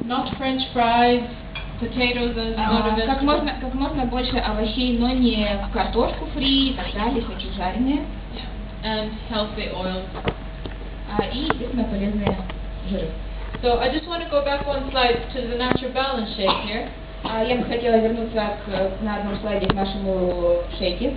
Not French fries, potatoes as other vegetables. Как можно больше овощей, но не картошку фри и так далее, всякие жареные. And healthy oils. И, естественно, полезные жиры. So I just want to go back one slide to the natural balance shake here. Я бы хотела вернуться на одном слайде к нашему шейку.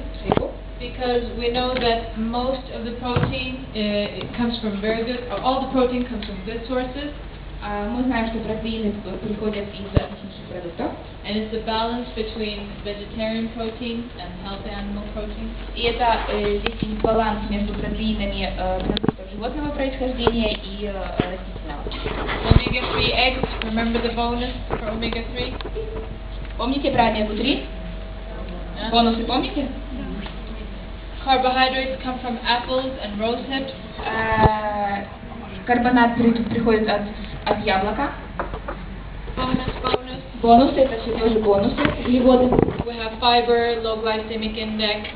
Because we know that most of the protein it comes from very good, or all the protein comes from good sources. Мы знаем, что протеины приходят из отличных продуктов. And it's the balance between vegetarian protein and healthy animal protein. И это здесь баланс между протеинами продуктов животного происхождения и растительного. Omega-3 eggs, remember the bonus for omega-3? Помните про омегу-3? Бонусы помните? Carbohydrates come from apples and rosehips. Карбонат приходит от яблока. Bonus. Бонусы, это все тоже бонусы, углеводы. We have fiber, low glycemic index.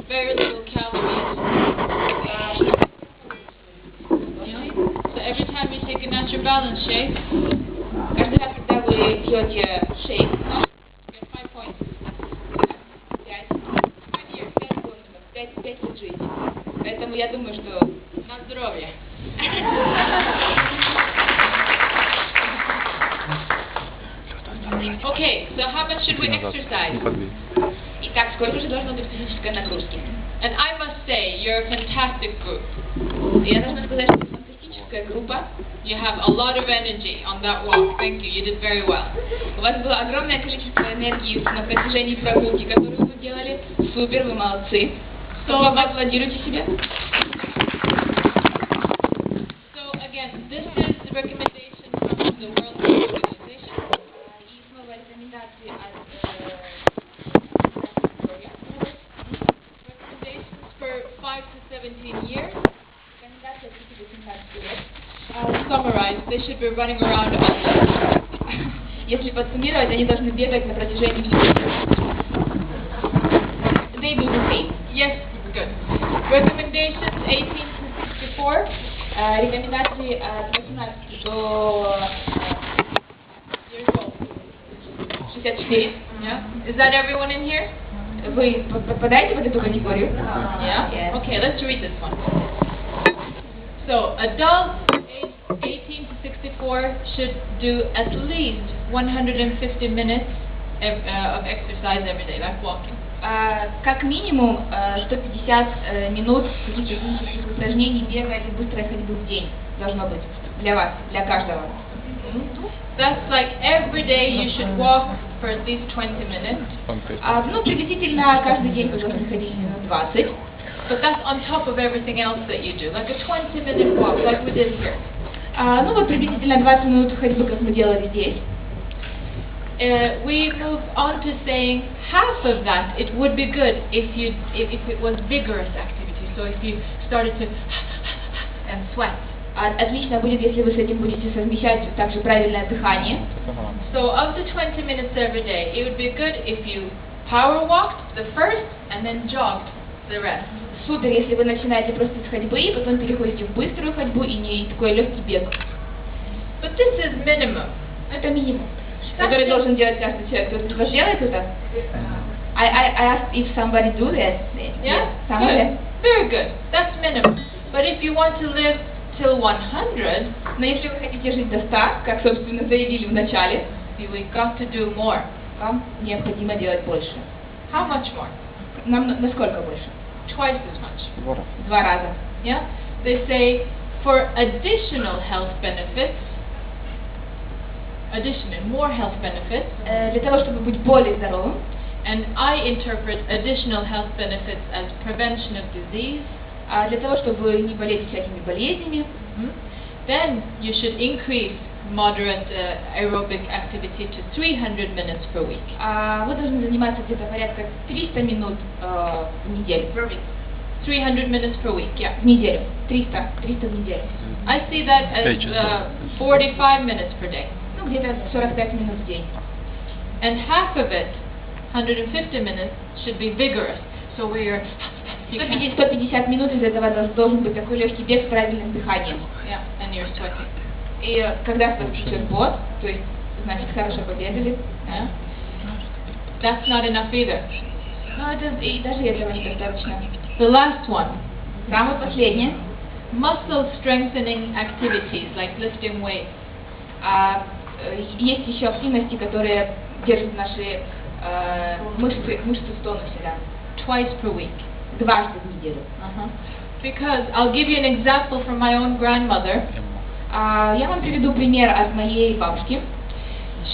Very little calories. So every time you take a natural balance shake, каждый раз, когда вы пьете шейк, you get 5 points. 5 бонусов, 5 лет жизни. Поэтому я думаю, что на здоровье. Okay, so how much should we exercise? Итак, сколько же должно быть физической нагрузки? And I must say, you're a fantastic group. Я должна сказать, что фантастическая группа. You have a lot of energy on that walk. Thank you. You did very well. У вас было огромное количество энергии на протяжении прогулки, которую вы делали. Супер, вы молодцы. So, поаплодируйте себе. So again, this is the recommendation from the World Health Organization. И снова рекомендации от recommendations for 5 to 17 years. Рекомендация от 5 до 17 лет. To summarize, they should be running around all day. Если подсуммировать, они должны бегать на протяжении всего дня. They do the same. Yes, good. Recommendations 18 to 64. Рекомендации от 18 до 64. Yeah. Is that everyone in here? Вы попадаете в эту категорию? Yeah. Yes. Okay, let's read this one. So, adults aged 18 to 64 should do at least 150 minutes of exercise every day, like walking. Как минимум 150 минут каких-то физических упражнений, бега или быстрой ходьбы в день должно быть для вас, для каждого. That's like every day you should walk for at least 20 minutes. Ну, приблизительно каждый день вы должны ходить минут 20. But that's on top of everything else that you do, like a 20-minute walk, like we did here. Ну вот приблизительно 20 минут ходьбы, как мы делали здесь. We moved on to saying half of that it would be good if it was vigorous activity. So if you started to and sweat. Отлично будет, если вы с этим будете совмещать также правильное дыхание. So of the 20 minutes every day, it would be good if you power walked the first and then jogged the rest. Супер, если вы начинаете просто с ходьбы и потом переходите в быструю ходьбу и не такой легкий бег. But this is minimum. Это минимум, который должен делать каждый человек. Кто-то делает это? I asked if somebody do that. Yeah? Good. Very good. That's minimum. But if you want to live till 100, но если вы хотите жить до 100, как, собственно, заявили в начале, we got to do more. Вам необходимо делать больше. How much more? Насколько больше? Twice as much. 2 раза. Yeah? They say for additional health benefits, more health benefits. Для того, чтобы быть более здоровым. And I interpret additional health benefits as prevention of disease. Для того, чтобы не болеть всякими болезнями. Then you should increase moderate aerobic activity to 300 minutes per week. Вы должны заниматься где-то порядка 300 минут в неделю. 300 minutes per week, yeah. В неделю. 300 в неделю. I see that as 45 minutes per day. Ну, где-то 45 минут в день. And half of it, 150 minutes, should be vigorous. So where you're 150 минут из этого должен быть такой легкий бег с правильным дыханием. Yeah, and you're sweating. И когда вас течет пот, то есть, значит, хорошо побегали. Yeah? That's not enough either. Но это и даже этого недостаточно. The last one. Самое последнее. Muscle strengthening activities like lifting weights. Есть еще активности, которые держат наши мышцы в тонусе, да. Twice per week. Дважды в неделю. Because I'll give you an example from my own grandmother. Я вам приведу пример от моей бабушки.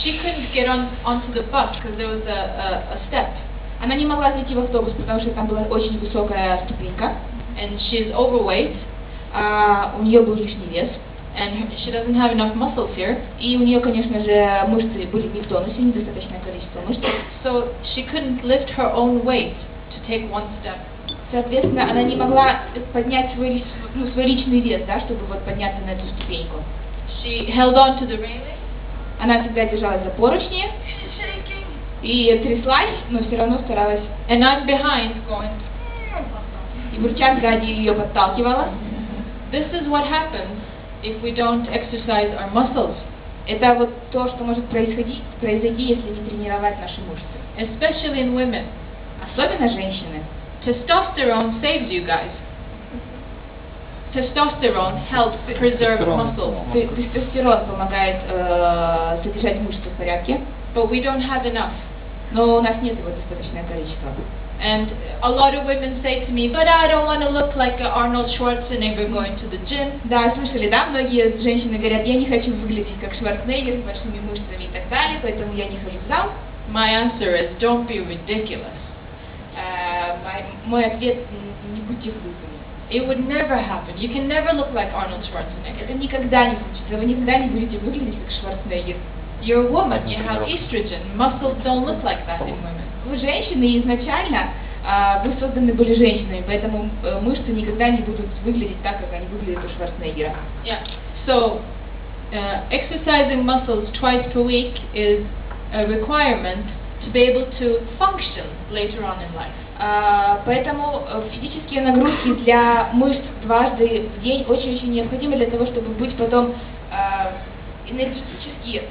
She couldn't get onto the bus because there was a step. Она не могла зайти в автобус, потому что там была очень высокая ступенька. And she's overweight. У нее был лишний вес. And she doesn't have enough muscles here. И у нее, конечно же, мышцы были не в тонусе, недостаточное количество мышц. So she couldn't lift her own weight to take one step. Соответственно, она не могла поднять свой личный вес, да, чтобы вот подняться на эту ступеньку. She held on to the railing. Она всегда держалась за поручни и тряслась, но все равно старалась. And I'm behind going. И бурча сзади ее подталкивала. This is what happens if we don't exercise our muscles. Это вот то, что может произойти, если не тренировать наши мышцы. Especially in women. Особенно женщины. Testosterone saves you guys. Testosterone helps preserve muscles. Тестостерон помогает содержать мышцы в порядке. But we don't have enough. Но у нас нет его достаточное количество. And a lot of women say to me, but I don't want to look like Arnold Schwarzenegger going to the gym. Да, слышали, да? Многие женщины говорят, я не хочу выглядеть как Шварценеггер с большими мышцами и так далее, поэтому я не хожу в зал. My answer is, don't be ridiculous. Мой ответ, не будьте глупыми. It would never happen. You can never look like Arnold Schwarzenegger. Это никогда не случится. Вы никогда не будете выглядеть как Шварценеггер. You're a woman. You have estrogen. Muscles don't look like that in women. Вы женщины, и изначально вы созданы были женщинами, поэтому мышцы никогда не будут выглядеть так, как они выглядят у Шварценеггера. Yeah. So, exercising muscles twice per week is a requirement to be able to function later on in life. Поэтому физические нагрузки для мышц дважды в день очень-очень необходимы для того, чтобы быть потом энергетически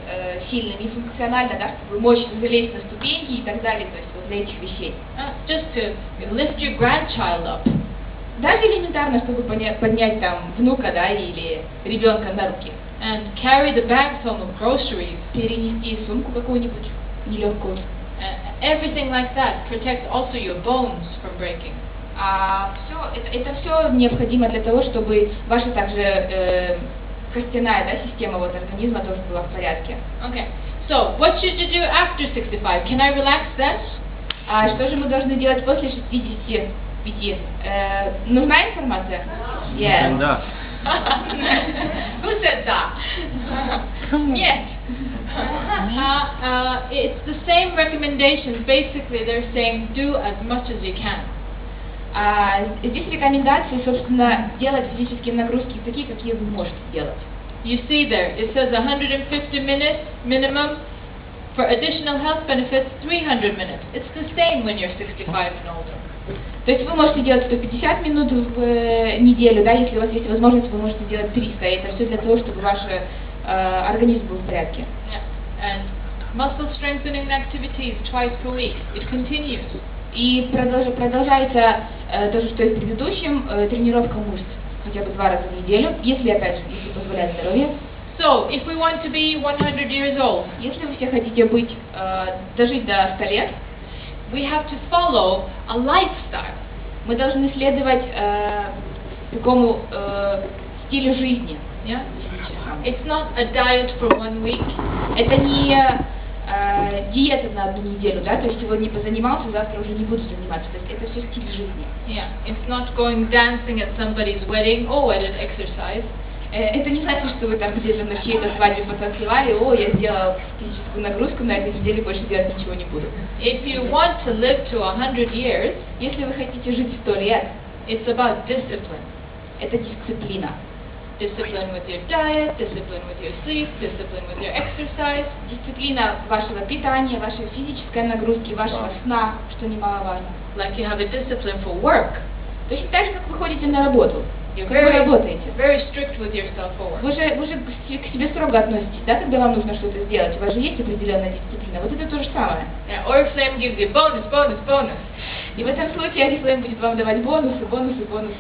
сильными и функционально, да, чтобы мощно залезть на ступеньки и так далее, то есть вот для этих вещей. Just to lift your grandchild up. Даже элементарно, чтобы поднять там внука, да, или ребенка на руки. And carry the bag full of groceries. Перенести сумку какую-нибудь нелегкую. Everything like that protects also your bones from breaking. Это все необходимо для того, чтобы ваша также костяная, да, система вот организма тоже была в порядке. Okay. So, what should you do after 65? Can I relax then? Что же мы должны делать после 65? Нужна информация? Yes. Да. Who said that? Yes. It's the same recommendations. Basically, they're saying do as much as you can. Здесь рекомендации, собственно, делать физические нагрузки такие, какие вы можете делать. You see there, it says 150 minutes minimum. For additional health benefits, 300 minutes. It's the same when you're 65 and older. То есть вы можете делать 150 минут в неделю, да, если у вас есть возможность, вы можете делать 300. И это все для того, чтобы ваш организм был в порядке. Yeah. And muscle strengthening activities twice per week. It continues. И продолжается то же, что и в предыдущем, тренировка мышц хотя бы 2 раза в неделю, если, опять же, если позволяет здоровье. So, if we want to be 100 years old, если вы все хотите быть, дожить до 100 лет, we have to follow a lifestyle. Мы должны следовать такому стилю жизни. Yeah? It's not a diet for 1 week. Это не диета на 1 неделю, да, то есть сегодня позанимался, завтра уже не буду заниматься, то есть это все стиль жизни. Yeah, it's not going dancing at somebody's wedding. Oh, I did exercise. Это не значит, что вы там где-то на чьей-то свадьбе потанцевали, о, я сделал физическую нагрузку, на этой неделе больше делать ничего не буду. If you want to live to 100 years, если вы хотите жить 100 лет, it's about discipline. Это дисциплина. Discipline with your diet, discipline with your sleep, discipline with your exercise. Дисциплина вашего питания, вашей физической нагрузки, вашего сна, что немаловажно. Like you have a discipline for work. Точно так же, как вы ходите на работу. Как вы работаете? Very strict with yourself for work. Вы же к себе строго относитесь, да, когда вам нужно что-то сделать? У вас же есть определенная дисциплина. Вот это то же самое. Yeah, Oriflame gives you bonus, bonus, bonus. И в этом случае Oriflame будет вам давать бонусы, бонусы, бонусы.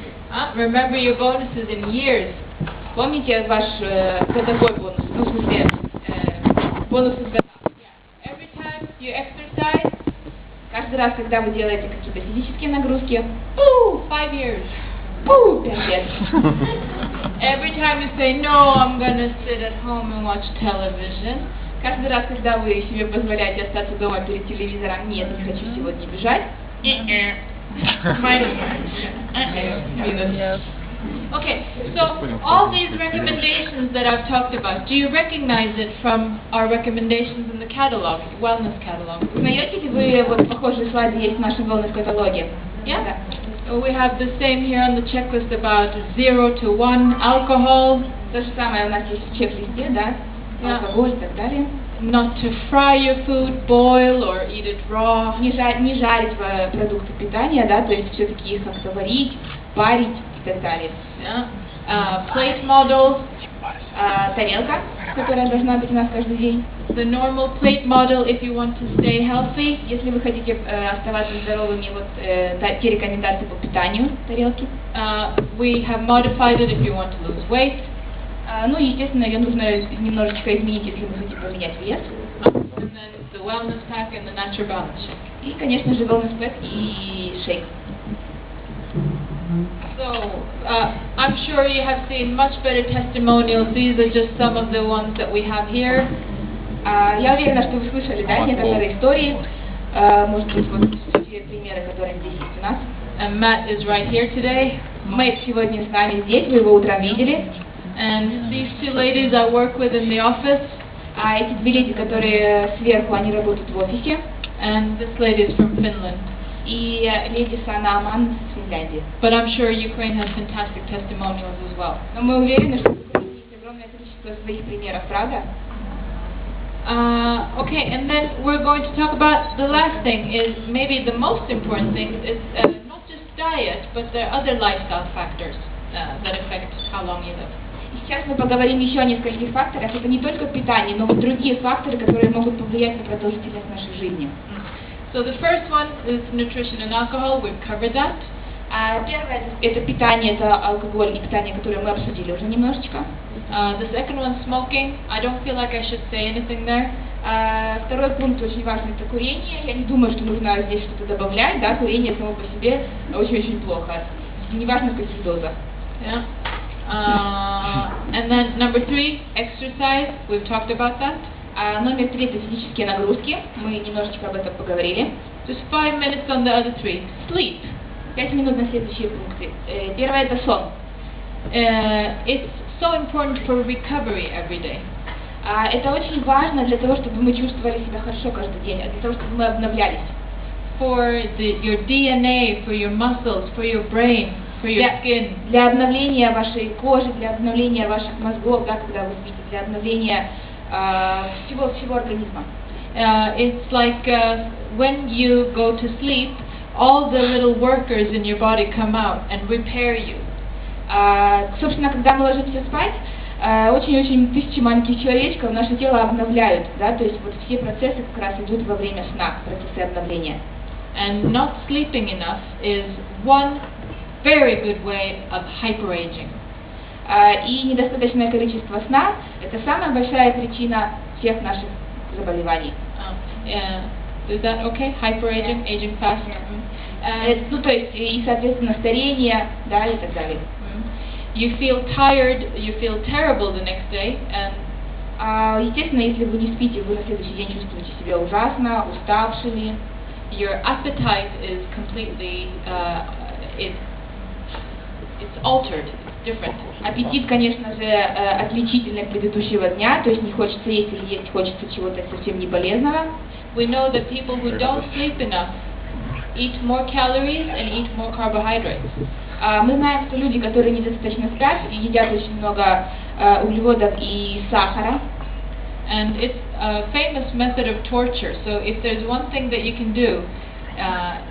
Remember your bonuses in years. Помните ваш годовой бонус? Ну, в смысле, бонусы в годах. Yeah. Every time you exercise, каждый раз, когда вы делаете какие-то физические нагрузки, 5 years. 5 лет. Every time you say, no, I'm gonna sit at home and watch television. Каждый раз, когда вы себе позволяете остаться дома перед телевизором, нет, не хочу сегодня бежать. Okay, so all these recommendations that I've talked about, do you recognize it from our recommendations in the catalog, wellness catalog? Узнаете ли вы вот похожие слайды есть в нашем wellness каталоге? Yeah. We have the same here on the checklist about 0 to 1 alcohol. То же самое у нас есть в чек-листе, да? Алкоголь и так далее. Not to fry your food, boil or eat it raw. Не жарить продукты питания, да, то есть все-таки их как-то варить, парить и так далее. Yeah. Plate model. Тарелка, которая должна быть у нас каждый день. The normal plate model if you want to stay healthy. Если вы хотите оставаться здоровыми, вот те рекомендации по питанию тарелки. We have modified it if you want to lose weight. Ну, естественно, ее нужно немножечко изменить, если вы хотите поменять вес. And then the wellness pack and the natural balance shake. И, конечно же, wellness pack и шейк. So, I'm sure you have seen much better testimonials. These are just some of the ones that we have here. Я уверена, что вы слышали, да, некоторые истории. Может быть, вот те примеры, которые здесь есть у нас. And Matt is right here today. Мэтт сегодня с нами здесь, вы его утром видели. And these two ladies I work with in the office. А эти две леди, которые сверху, они работают в офисе. And this lady is from Finland. И леди Сана Аман из Финляндии. But I'm sure Ukraine has fantastic testimonials as well. Но мы уверены, что в Украине есть огромное количество своих примеров, правда? Okay, and then we're going to talk about the last thing, is maybe the most important thing, is not just diet, but there are other lifestyle factors that affect how long you live. И сейчас мы поговорим еще о нескольких факторах. Это не только питание, но и другие факторы, которые могут повлиять на продолжительность нашей жизни. So the first one is nutrition and alcohol. We've covered that. Первое – это питание, это алкоголь и питание, которое мы обсудили уже немножечко. The second one, smoking. I don't feel like I should say anything there. Второй пункт очень важный – это курение. Я не думаю, что нужно здесь что-то добавлять. Да, курение само по себе очень-очень плохо. Неважно, в каких дозах. Yeah. And then number 3, exercise. We've talked about that. Номер 3 – это физические нагрузки. Мы немножечко об этом поговорили. Just 5 minutes on the other 3. Sleep. 5 минут на следующие пункты. Первое – это сон. It's so important for recovery every day. Это очень важно для того, чтобы мы чувствовали себя хорошо каждый день, для того, чтобы мы обновлялись. For your DNA, for your muscles, for your brain, for your skin. Для обновления вашей кожи, для обновления ваших мозгов, да, когда вы спите, для обновления всего организма. It's like when you go to sleep, all the little workers in your body come out and repair you. Собственно, когда мы ложимся спать, очень-очень тысячи маленьких человечков наше тело обновляют, да, то есть вот все процессы как раз идут во время сна, процессы обновления. And not sleeping enough is one very good way of hyperaging. И недостаточное количество сна – это самая большая причина всех наших заболеваний. Is that okay? Hyperaging, aging fast. Ну, то есть и, соответственно, старение, да, и так далее. You feel tired, you feel terrible the next day, and естественно, если вы не спите, вы на следующий день чувствуете себя ужасно, уставшими. Your appetite is completely it's altered, it's different. Аппетит, конечно же, отличительный от предыдущего дня, то есть не хочется есть или есть хочется чего-то совсем не полезного. We know that people who don't sleep enough eat more calories and eat more carbohydrates. Мы знаем, что люди, которые недостаточно спят, едят очень много углеводов и сахара. And it's a famous method of torture. So if there's one thing that you can do,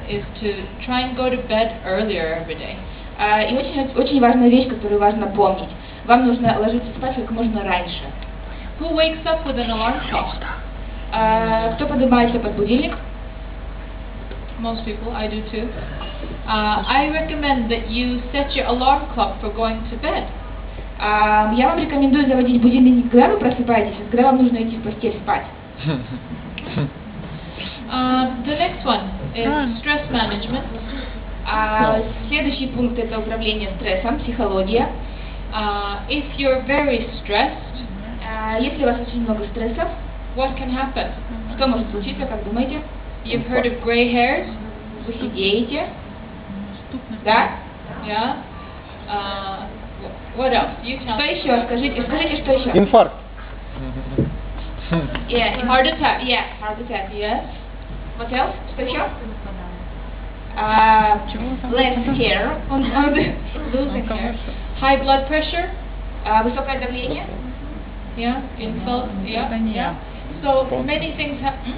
is to try and go to bed earlier every day. И очень важная вещь, которую важно помнить. Вам нужно ложиться спать как можно раньше. Who wakes up with an alarm clock? Кто поднимается под будильник? Most people, I do too. I recommend that you set your alarm clock for going to bed. Я вам рекомендую заводить будильник не когда вы просыпаетесь, а когда вам нужно идти в постель спать. The next one is stress management. Следующий пункт — это управление стрессом, психология. If you're very stressed, если у вас очень много стрессов, what can happen? что может случиться, как думаете? You've heard of gray hairs? Вы сидеете, да? Yeah. What else? You tell Что me. еще? Скажите, что еще? Инфаркт. Yeah, Heart attack. Yeah, heart attack. Yes. What else? Что еще? Less hair, losing hair. High blood pressure? Высокое давление. Yeah. Insult? Yeah. So many things happen.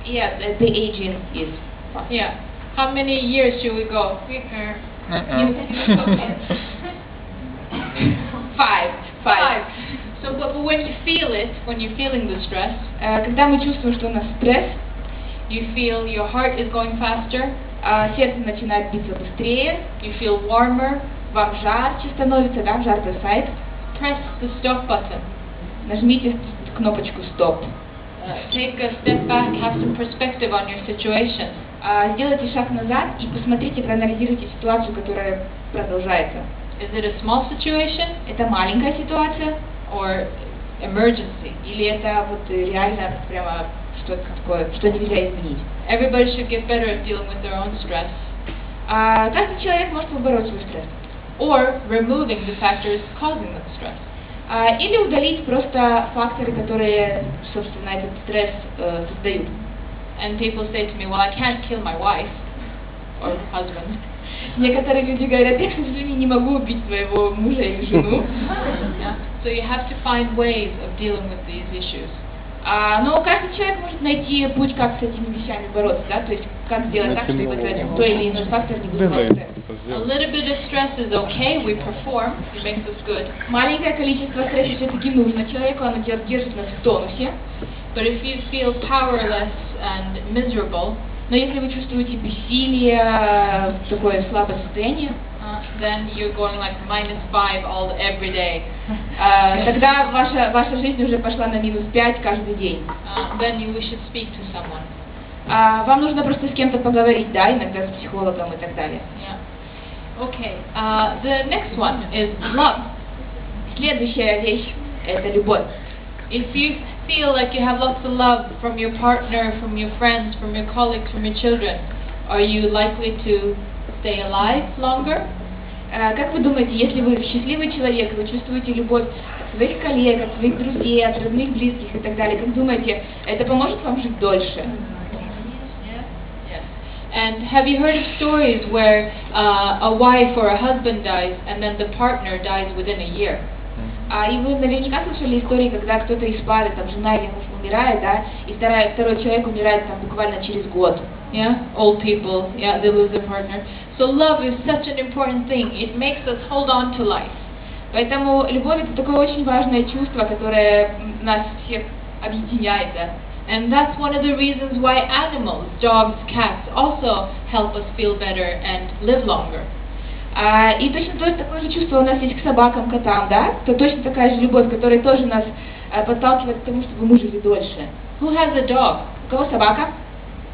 Yeah, the aging is fast. Yeah. How many years should we go? Five. So, but when you feel it, when you're feeling the stress, Когда мы чувствуем, что у нас стресс, you feel your heart is going faster, сердце начинает биться быстрее, you feel warmer, вам жарче становится, да, жар бросает, press the stop button. нажмите кнопочку «Стоп». Take a step back, have some perspective on your situation. Сделайте шаг назад и посмотрите, проанализируйте ситуацию, которая продолжается. Is it a small situation Это маленькая ситуация or emergency? или это вот реально прямо что-то такое, что нельзя изменить? Everybody should get better at dealing with their own stress Каждый человек может побороть свой стресс. or removing the factors causing the stress. Или удалить просто факторы, которые, собственно, этот стресс создают. And people say to me, well, I can't kill my wife or husband. Некоторые люди говорят, я, к сожалению, не могу убить своего мужа или жену. Yeah. So you have to find ways of dealing with these issues. Но каждый человек может найти путь, как с этими вещами бороться, да, то есть как сделать так, чтобы той или иной фактор не вызывал стресс. A little bit of stress is okay, we perform, it makes us good. Маленькое количество стресса все-таки нужно человеку, оно держит нас в тонусе. But if you feel powerless and miserable, Но если вы чувствуете бессилие, такое слабое состояние, then you're going like -5 every day. Тогда ваша жизнь уже пошла на -5 каждый день. Then you should speak to someone. Вам нужно просто с кем-то поговорить, да, иногда с психологом и так далее. Yeah. Okay. The next one is love. Следующая вещь – это любовь. If you feel like you have lots of love from your partner, from your friends, from your colleagues, from your children, are you likely to stay alive longer? Как вы думаете, если вы счастливый человек, вы чувствуете любовь от своих коллег, от своих друзей, от родных, близких и так далее, как думаете, это поможет вам жить дольше? Yes. And have you heard of stories where a wife or a husband dies and then the partner dies within a year? И вы наверняка слышали истории, когда кто-то из пары, там, жена или муж умирает, да, и второй человек умирает там буквально через год. Yeah, old people, yeah, they lose their partner. So love is such an important thing. It makes us hold on to life. Поэтому любовь — это такое очень важное чувство, которое нас всех объединяет, да. And that's one of the reasons why animals, dogs, cats, also help us feel better and live longer. И точно такое же чувство у нас есть к собакам, котам, да? То точно такая же любовь, которая тоже нас подталкивает к тому, чтобы мы жили дольше. Who has a dog? У кого собака?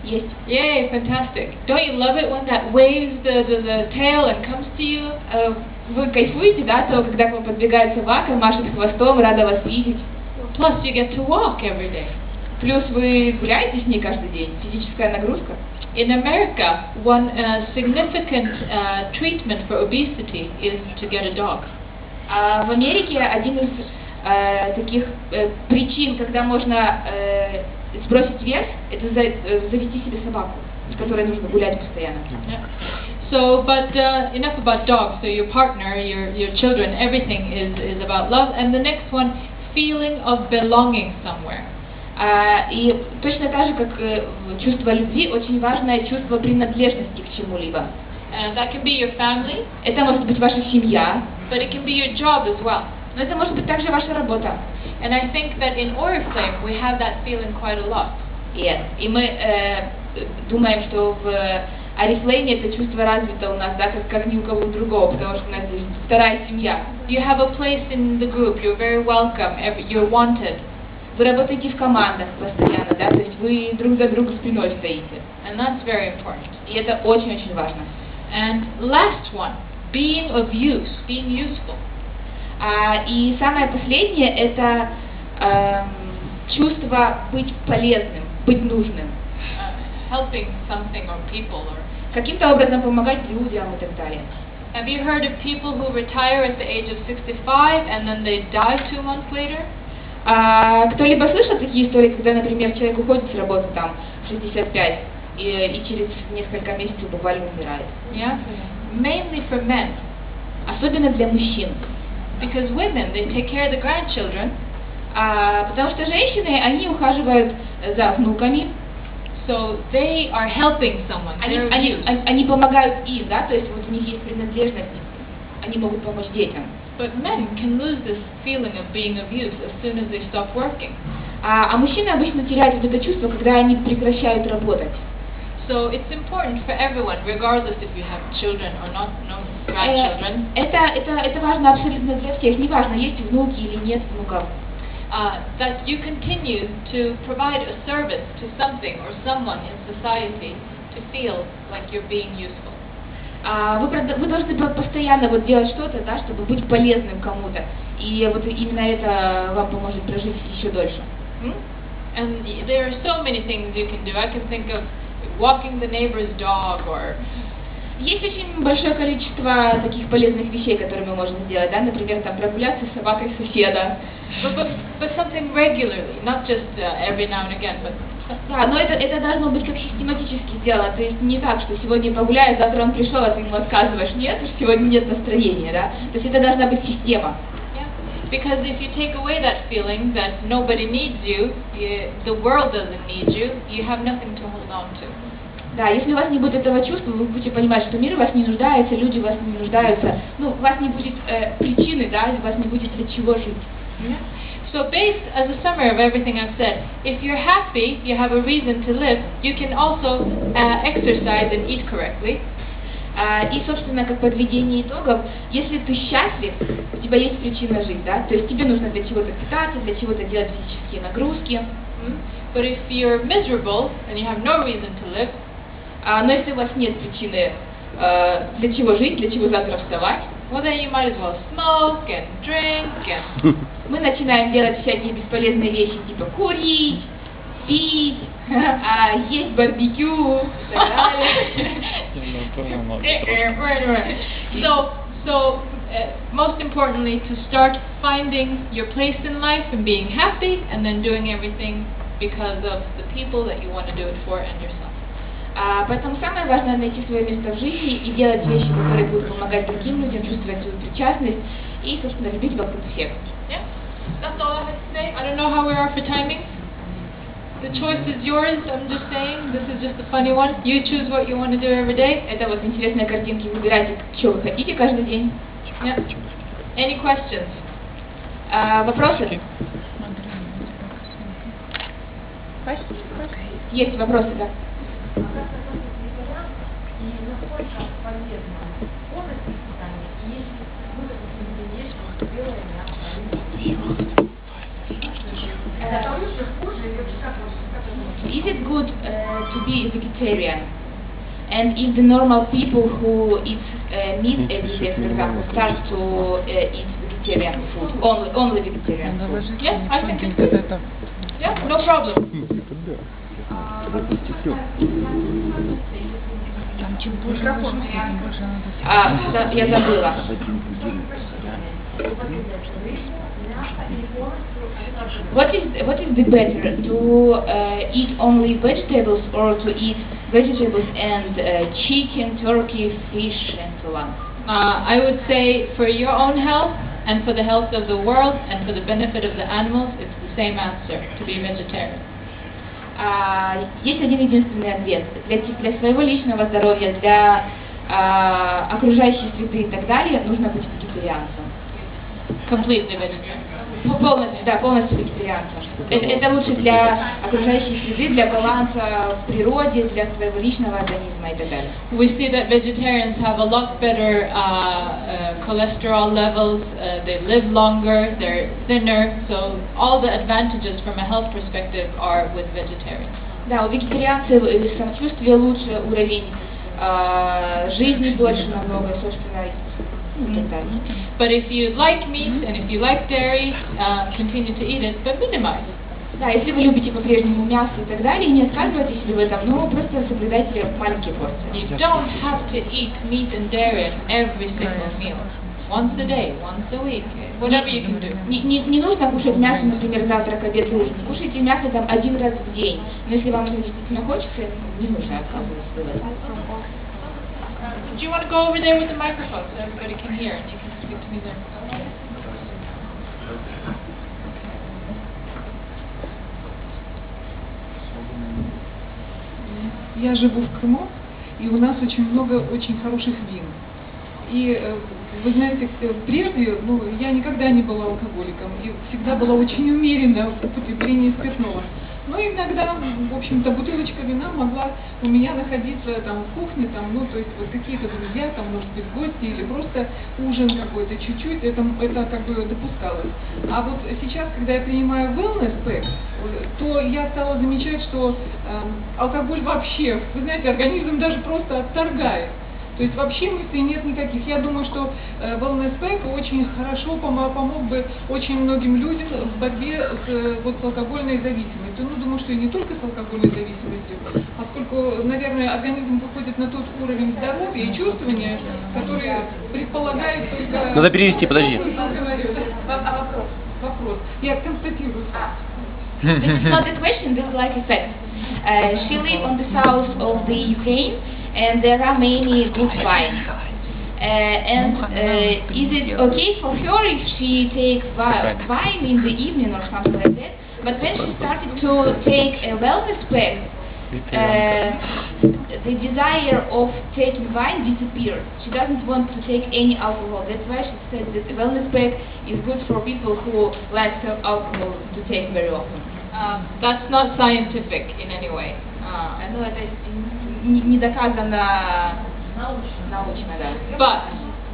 Есть. Yay, fantastic. Don't you love it when that waves the tail and comes to you? Вы кайфуете, да, то, когда к вам подбегает собака, машет хвостом, рада вас видеть. Plus you get to walk every day. Плюс вы гуляете с ней каждый день, физическая нагрузка. In America, one significant treatment for obesity is to get a dog. В Америке один из таких причин, когда можно сбросить вес, это завести себе собаку, с которой нужно гулять постоянно. Yeah. So, but enough about dogs. So your partner, your children, everything is about love. And the next one, feeling of belonging somewhere. И точно так же, как чувство любви, очень важное чувство принадлежности к чему-либо. That can be your family, это может быть ваша семья, but it can be your job as well. но это может быть также ваша работа. And I think that in Oriflame we have that feeling quite a lot. И мы думаем, что в Oriflame это чувство развито у нас, да, как ни у кого другого, потому что у нас здесь вторая семья. You have a place in the group, you're very welcome, you're wanted. Вы работаете в командах постоянно, да, то есть вы друг за другом спиной стоите. And that's very important. И это очень-очень важно. And last one, being of use, being useful. И самое последнее это чувство быть полезным, быть нужным. Helping something or people or каким-то образом помогать людям и так далее. Have you heard of people who retire at the age of 65 and then they die 2 months later? Кто-либо слышал такие истории, когда, например, человек уходит с работы там в 65 и через несколько месяцев буквально умирает? Yeah, mainly for men. Особенно для мужчин. Because women, they take care of the grandchildren. Потому что женщины, они ухаживают за внуками. So they are helping someone. Они помогают им, да, то есть вот у них есть принадлежность, они могут помочь детям. But men can lose this feeling of being of use as soon as they stop working. А мужчины обычно теряют вот это чувство, когда они прекращают работать. So it's important for everyone, regardless if you have children or not, no grandchildren. Это важно абсолютно для всех, неважно, есть внуки или нет внуков. That you continue to provide a service to something or someone in society to feel like you're being useful. Вы должны постоянно вот делать что-то, да, чтобы быть полезным кому-то, и вот именно это вам поможет прожить еще дольше. And there are so many things you can do. I can think of walking the neighbor's dog or. Есть очень большое количество таких полезных вещей, которые мы можем сделать, да, например, там прогуляться с собакой соседа. But something regularly, not just every now and again, but. Да, но это должно быть как систематически сделано, то есть не так, что сегодня погуляю, завтра он пришел, а ты ему отказываешь, нет, сегодня нет настроения, да, то есть это должна быть система. Because if you take away that feeling that nobody needs you, the world doesn't need you, you have nothing to hold on to. Да, если у вас не будет этого чувства, вы будете понимать, что мир в вас не нуждается, люди в вас не нуждаются, ну, у вас не будет причины, да, у вас не будет для чего жить. So based as a summary of everything I've said, if you're happy, you have a reason to live, you can also exercise and eat correctly. И, собственно, как подведение итогов, если ты счастлив, у тебя есть причина жить, да, то есть тебе нужно для чего-то питаться, для чего-то делать физические нагрузки. But if you're miserable and you have no reason to live, но если у вас нет причины для чего жить, для чего завтра вставать, well then you might as well smoke and drink and. Мы начинаем делать всякие бесполезные вещи, типа курить, пить, есть барбекю и так далее. So most importantly, to start finding your place in life and being happy, and then doing everything because of the people that you want to do it for and yourself. Поэтому самое важное найти свое место в жизни и делать вещи, которые будут помогать другим людям, чувствовать свою причастность и, собственно, любить вокруг всех. Yeah, that's all I have to say. I don't know how we are for timing. The choice is yours. I'm just saying, this is just a funny one. You choose what you want to do every day. Это вот интересные картинки. Выбирайте, что вы хотите каждый день. Yeah. Any questions? Вопросы? Есть вопросы, да? Is it good to be a vegetarian? And if the normal people who eat meat every day, for example, start to eat vegetarian food, only vegetarian food? Yes, I think it's good. Yeah, no problem. Я забыла. What is the better, to eat only vegetables or to eat vegetables and chicken, turkey, fish, and so on? I would say for your own health and for the health of the world and for the benefit of the animals, it's the same answer, to be vegetarian. Есть один единственный ответ. Для своего личного здоровья, для окружающей среды и так далее, нужно быть вегетарианцем. Completely vegetarian. Полностью, да, полностью вегетарианцем. Это лучше для окружающей среды, для баланса в природе, для своего личного организма и так далее. We see that vegetarians have a lot better cholesterol levels, they live longer, they're thinner, so all the advantages from a health perspective are with vegetarians. Да, у вегетарианцев самочувствие лучше, уровень жизни дольше намного, собственно, и так далее. But if you like meat and if you like dairy, continue to eat it, but minimize. Да, если вы любите по-прежнему мясо и так далее, не отказывайтесь себе в этом, но просто соблюдайте маленькие порции. You don't have to eat meat and dairy at every single meal. Once a day, once a week, whatever you can do. Не нужно кушать мясо, например, завтрак, обед, ужин. Кушайте мясо там один раз в день. Но если вам это действительно хочется, не нужно отказываться от этого. Do you want to go over there with the microphone so everybody can hear and you can speak to me there? Я живу в Крыму, и у нас очень много очень хороших вин. И вы знаете, прежде, я никогда не была алкоголиком, и всегда была очень умерена в употреблении спиртного. Но иногда, в общем-то, бутылочка вина могла у меня находиться там в кухне, там, то есть вот какие-то друзья, там, может быть, гости или просто ужин какой-то чуть-чуть, это как бы допускалось. А вот сейчас, когда я принимаю wellness pack, то я стала замечать, что алкоголь вообще, вы знаете, организм даже просто отторгает. То есть вообще мыслей нет никаких. Я думаю, что wellness pack очень хорошо помог бы очень многим людям в борьбе с алкогольной зависимостью. Думаю, что и не только с алкогольной зависимостью, поскольку, наверное, организм выходит на тот уровень здоровья и чувствования, который предполагает только... Надо перевести, подожди. Вопрос. Я констатирую. This is not a question, this is like a fact. She lives on the south of the Ukraine, and there are many good wines. Is it okay for her if she takes wine in the evening or something like that? But when she started to take a wellness pack, the desire of taking wine disappeared. She doesn't want to take any alcohol. That's why she said that the wellness pack is good for people who like alcohol to take very often. That's not scientific in any way. Ну, это не доказано научно, да.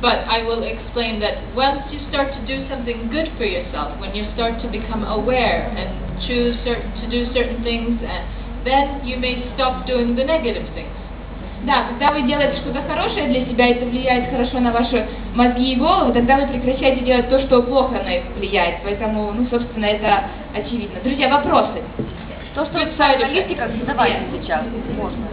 But I will explain that once you start to do something good for yourself, when you start to become aware and choose to do certain things, then you may stop doing the negative things. Да, когда вы делаете что-то хорошее для себя, это влияет хорошо на ваши мозги и голову, тогда вы прекращаете делать то, что плохо на их влияет. Поэтому, собственно, это очевидно. Друзья, вопросы? То, что в аналитиках задавайте сейчас, можно.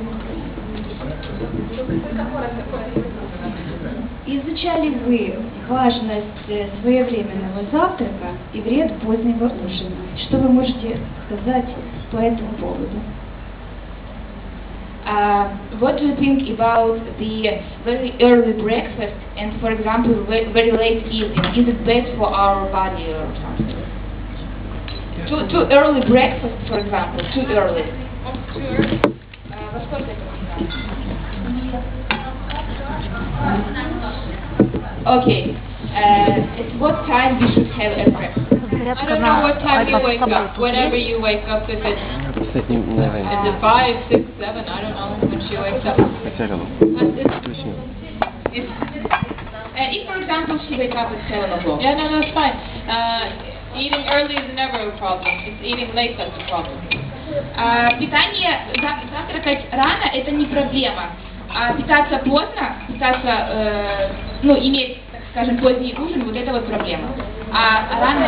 Изучали вы важность своевременного завтрака и вред позднего ужина? Что вы можете сказать по этому поводу? What do you think about the very early breakfast and, for example, very late evening? Is it bad for our body or something? Too early breakfast, for example, too early. Too early? Во сколько это? Okay. At what time we should have a breakfast? I don't know what time you wake up. Whenever you wake up, if it's is it 5, 6, 7? I don't know when she wakes up. If, for example, she wakes up at 7 o'clock. Yeah, no, it's fine. Eating early is never a problem. It's eating late that's a problem. Питание, завтракать рано – это не проблема. А питаться поздно, иметь, так скажем, поздний ужин – вот это вот проблема. А рано...